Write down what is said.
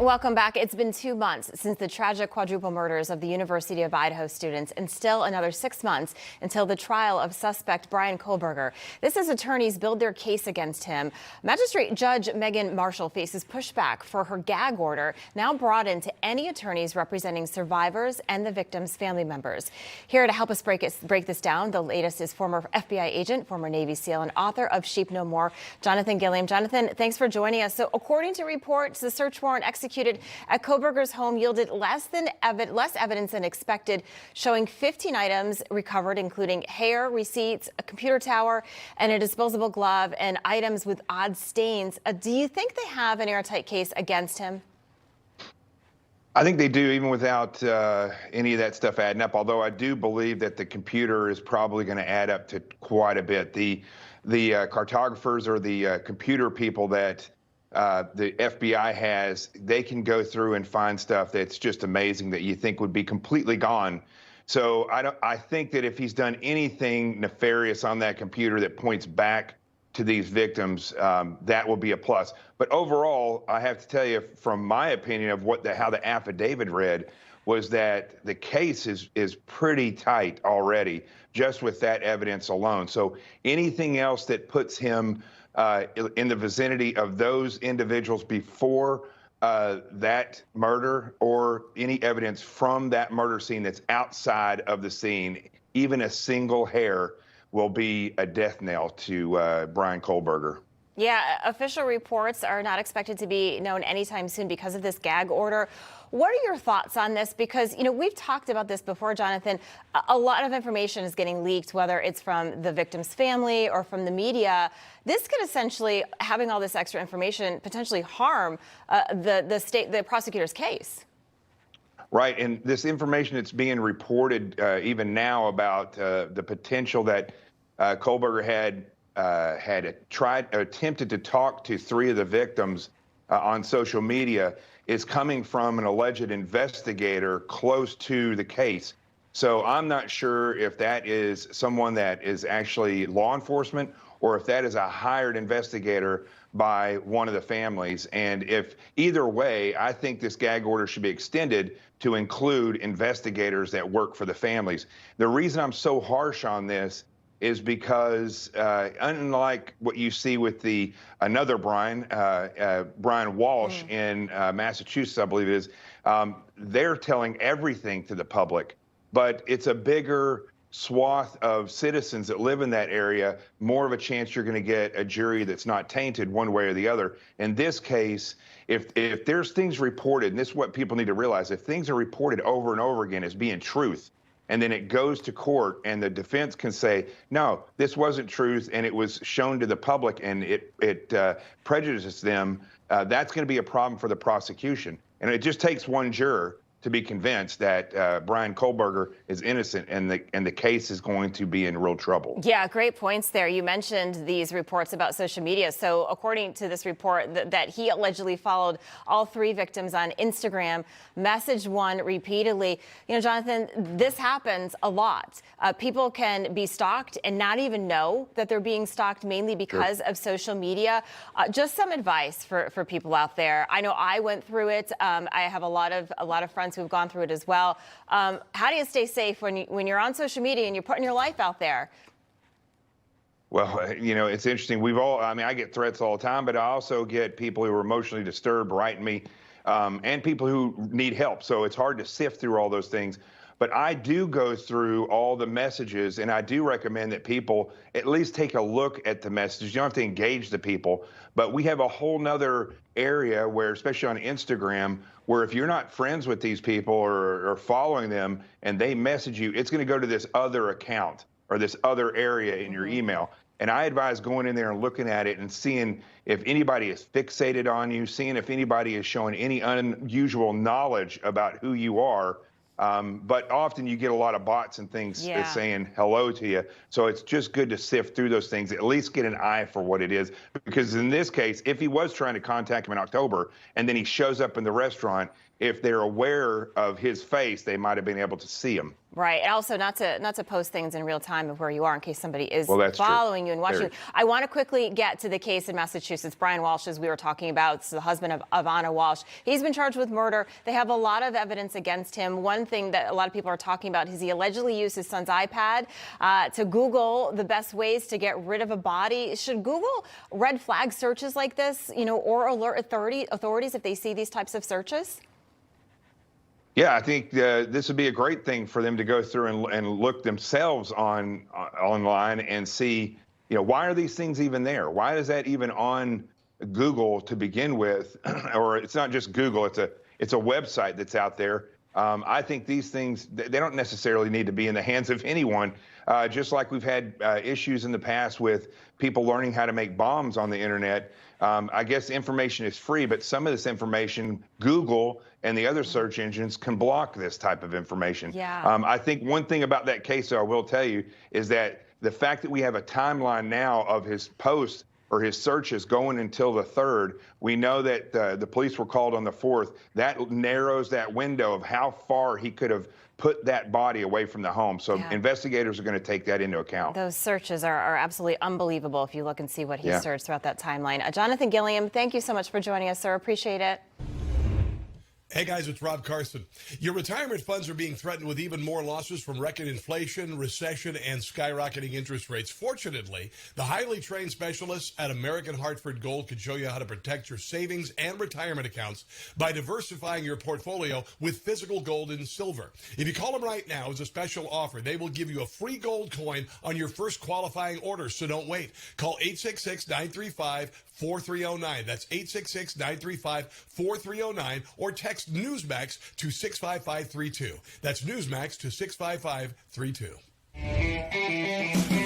Welcome back. It's been 2 months since the tragic quadruple murders of the University of Idaho students, and still another 6 months until the trial of suspect Bryan Kohberger. This as attorneys build their case against him. Magistrate Judge Megan Marshall faces pushback for her gag order, now broadened to any attorneys representing survivors and the victims' family members. Here to help us break this down, the latest is former FBI agent, former Navy SEAL, and author of Sheep No More, Jonathan Gilliam. Jonathan, thanks for joining us. So according to reports, the search warrant executed at Kohberger's home yielded less evidence than expected, showing 15 items recovered, including hair, receipts, a computer tower, and a disposable glove, and items with odd stains. Do you think they have an airtight case against him? I think they do, even without any of that stuff adding up, although I do believe that the computer is probably going to add up to quite a bit. The cartographers or the computer people that the FBI has, they can go through and find stuff that's just amazing that you think would be completely gone. So I think that if he's done anything nefarious on that computer that points back to these victims, that will be a plus. But overall, I have to tell you, from my opinion of how the affidavit read, was that the case is pretty tight already, just with that evidence alone. So anything else that puts him in the vicinity of those individuals before that murder, or any evidence from that murder scene that's outside of the scene, even a single hair, will be a death knell to Bryan Kohberger. Yeah, official reports are not expected to be known anytime soon because of this gag order. What are your thoughts on this? Because, you know, we've talked about this before, Jonathan. A lot of information is getting leaked, whether it's from the victim's family or from the media. This could essentially, having all this extra information, potentially harm the prosecutor's case. Right, and this information that's being reported even now about the potential that Kohberger had attempted to talk to 3 of the victims on social media is coming from an alleged investigator close to the case. So I'm not sure if that is someone that is actually law enforcement or if that is a hired investigator by one of the families. And if either way, I think this gag order should be extended to include investigators that work for the families. The reason I'm so harsh on this is because unlike what you see with another Bryan Walsh in Massachusetts, I believe it is, they're telling everything to the public, but it's a bigger swath of citizens that live in that area, more of a chance you're going to get a jury that's not tainted one way or the other. In this case, if there's things reported, and this is what people need to realize, if things are reported over and over again as being truth, and then it goes to court and the defense can say, no, this wasn't truth, and it was shown to the public and it prejudices them, that's going to be a problem for the prosecution. And it just takes one juror to be convinced that Bryan Kohberger is innocent, and the case is going to be in real trouble. Yeah, great points there. You mentioned these reports about social media. So according to this report, that he allegedly followed all 3 victims on Instagram, messaged one repeatedly. You know, Jonathan, this happens a lot. People can be stalked and not even know that they're being stalked, mainly because of social media. Just some advice for people out there. I know I went through it. I have a lot of friends who've gone through it as well. How do you stay safe when you're on social media and you're putting your life out there? Well, you know, it's interesting. I mean, I get threats all the time, but I also get people who are emotionally disturbed writing me, and people who need help. So it's hard to sift through all those things. But I do go through all the messages, and I do recommend that people at least take a look at the messages. You don't have to engage the people, but we have a whole nother area where, especially on Instagram, where if you're not friends with these people or following them and they message you, it's going to go to this other account or this other area in your email. And I advise going in there and looking at it and seeing if anybody is fixated on you, seeing if anybody is showing any unusual knowledge about who you are. But often you get a lot of bots and things saying hello to you. So it's just good to sift through those things, at least get an eye for what it is. Because in this case, if he was trying to contact him in October and then he shows up in the restaurant, if they're aware of his face, they might have been able to see him. Right. And also not to post things in real time of where you are in case somebody is following you and watching you. I want to quickly get to the case in Massachusetts. Brian Walsh, as we were talking about, it's the husband of Ivana Walsh. He's been charged with murder. They have a lot of evidence against him. One thing that a lot of people are talking about is he allegedly used his son's iPad to Google the best ways to get rid of a body. Should Google red flag searches like this, or alert authorities if they see these types of searches? Yeah, I think this would be a great thing for them to go through and look themselves online and see, why are these things even there? Why is that even on Google to begin with? Or it's not just Google; it's a website that's out there. I think these things, they don't necessarily need to be in the hands of anyone. Just like we've had issues in the past with people learning how to make bombs on the internet. I guess information is free, but some of this information, Google and the other search engines can block this type of information. Yeah. I think one thing about that case, though, I will tell you, is that the fact that we have a timeline now of his posts or his searches going until the 3rd, we know that the police were called on the 4th. That narrows that window of how far he could have put that body away from the home. So investigators are going to take that into account. Those searches are absolutely unbelievable if you look and see what he searched throughout that timeline. Jonathan Gilliam, thank you so much for joining us, sir. Appreciate it. Hey guys, it's Rob Carson. Your retirement funds are being threatened with even more losses from record inflation, recession, and skyrocketing interest rates. Fortunately, the highly trained specialists at American Hartford Gold can show you how to protect your savings and retirement accounts by diversifying your portfolio with physical gold and silver. If you call them right now as a special offer, they will give you a free gold coin on your first qualifying order, so don't wait. Call 866-935-4309. That's 866-935-4309, or text Newsmax to 65532. That's Newsmax to 65532.